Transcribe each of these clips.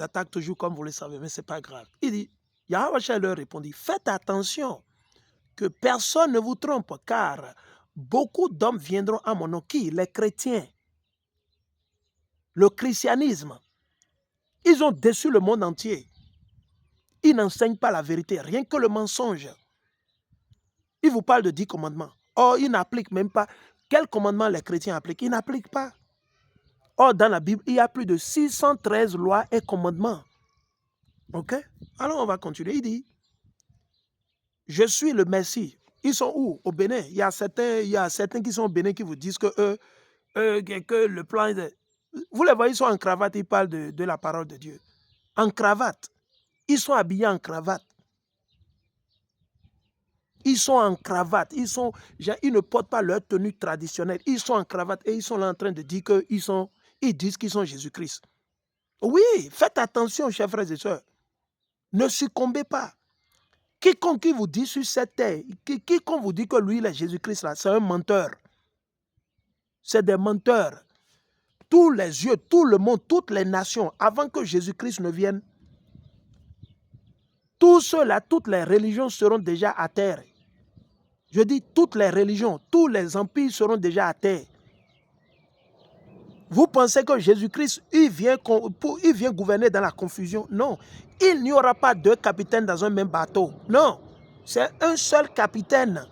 attaquent toujours comme vous le savez, mais ce n'est pas grave. Il dit, Yahweh leur répondit, faites attention que personne ne vous trompe, car beaucoup d'hommes viendront à mon nom, qui? Les chrétiens. Le christianisme. Ils ont déçu le monde entier. Ils n'enseignent pas la vérité, rien que le mensonge. Ils vous parlent de 10 commandements. Or, ils n'appliquent même pas. Quels commandements les chrétiens appliquent? Ils n'appliquent pas. Or, dans la Bible, il y a plus de 613 lois et commandements. Ok? Alors, on va continuer. Il dit, je suis le Messie. Ils sont où? Au Bénin. Il y a certains qui sont au Bénin qui vous disent que le plan est... Vous les voyez, ils sont en cravate, ils parlent de la parole de Dieu. En cravate. Ils sont habillés en cravate. Ils sont en cravate. Ils ne portent pas leur tenue traditionnelle. Ils sont en cravate et ils sont là en train de dire ils disent qu'ils sont Jésus-Christ. Oui, faites attention, chers frères et sœurs. Ne succombez pas. Quiconque qui vous dit sur cette terre, quiconque vous dit que lui, il est Jésus-Christ, là, c'est un menteur. C'est des menteurs. Tous les yeux, tout le monde, toutes les nations, avant que Jésus-Christ ne vienne, tous ceux-là, toutes les religions seront déjà à terre. Je dis toutes les religions, tous les empires seront déjà à terre. Vous pensez que Jésus-Christ, il vient gouverner dans la confusion? Non. Il n'y aura pas deux capitaines dans un même bateau. Non. C'est un seul capitaine.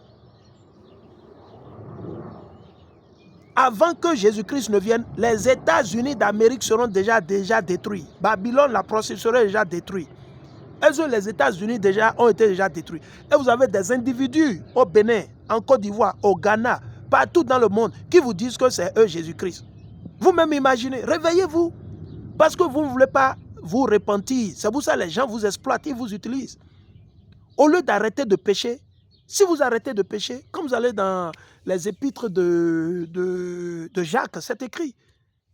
Avant que Jésus-Christ ne vienne, les États-Unis d'Amérique seront déjà détruits. Babylone, la prostitution sera déjà détruite. Les États-Unis ont été déjà détruits. Et vous avez des individus au Bénin, en Côte d'Ivoire, au Ghana, partout dans le monde, qui vous disent que c'est eux Jésus-Christ. Vous-même imaginez, réveillez-vous. Parce que vous ne voulez pas vous repentir. C'est pour ça que les gens vous exploitent, ils vous utilisent. Au lieu d'arrêter de pécher, si vous arrêtez de pécher, comme vous allez dans les épîtres de Jacques, c'est écrit.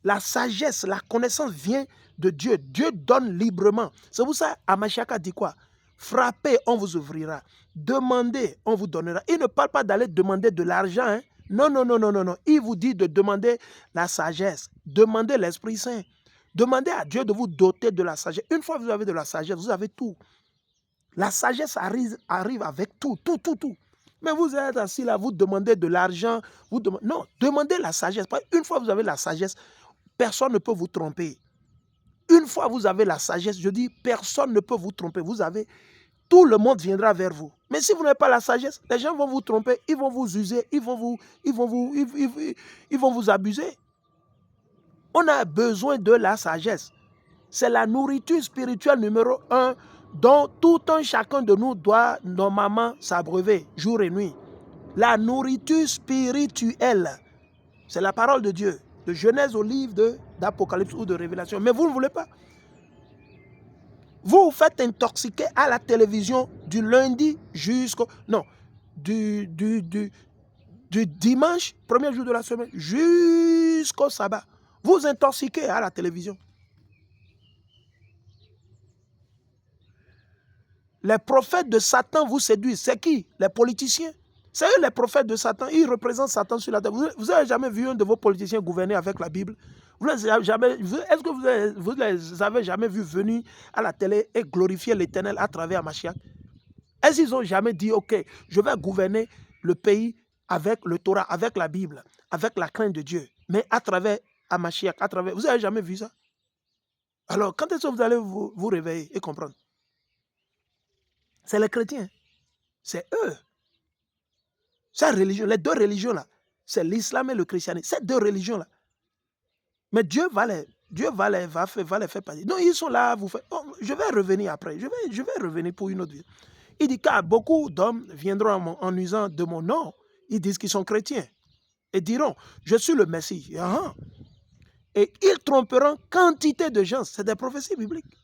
La sagesse, la connaissance vient de Dieu. Dieu donne librement. C'est pour ça Amashaka dit quoi? Frappez, on vous ouvrira. Demandez, on vous donnera. Il ne parle pas d'aller demander de l'argent. Hein? Non, non, non, non, non, non. Il vous dit de demander la sagesse. Demandez l'Esprit Saint. Demandez à Dieu de vous doter de la sagesse. Une fois que vous avez de la sagesse, vous avez tout. La sagesse arrive avec tout, tout, tout, tout. Mais vous êtes assis là, vous demandez de l'argent. Non, demandez la sagesse. Une fois que vous avez la sagesse, personne ne peut vous tromper. Une fois que vous avez la sagesse, je dis, personne ne peut vous tromper. Tout le monde viendra vers vous. Mais si vous n'avez pas la sagesse, les gens vont vous tromper, ils vont vous user, ils vont vous abuser. On a besoin de la sagesse. C'est la nourriture spirituelle numéro 1 dont tout un chacun de nous doit normalement s'abreuver jour et nuit. La nourriture spirituelle, c'est la parole de Dieu, de Genèse au livre d'Apocalypse ou de Révélation. Mais vous ne voulez pas. Vous vous faites intoxiquer à la télévision du lundi jusqu'au... Non, du dimanche, premier jour de la semaine, jusqu'au sabbat. Vous intoxiquez à la télévision. Les prophètes de Satan vous séduisent. C'est qui? Les politiciens. C'est eux les prophètes de Satan. Ils représentent Satan sur la terre. Vous n'avez jamais vu un de vos politiciens gouverner avec la Bible? Est-ce que vous les avez jamais vus venir à la télé et glorifier l'Éternel à travers Mashiach? Est-ce qu'ils n'ont jamais dit, ok, je vais gouverner le pays avec le Torah, avec la Bible, avec la crainte de Dieu, mais à travers Mashiach, vous n'avez jamais vu ça? Alors, quand est-ce que vous allez vous réveiller et comprendre? C'est les chrétiens. C'est eux. Cette religion, les deux religions-là, c'est l'islam et le christianisme. Ces deux religions-là. Mais Dieu va les faire passer. Non, ils sont là, je vais revenir après. Je vais revenir pour une autre vie. Il dit car beaucoup d'hommes viendront en usant de mon nom. Ils disent qu'ils sont chrétiens. Et diront, je suis le Messie. Et ils tromperont quantité de gens. C'est des prophéties bibliques.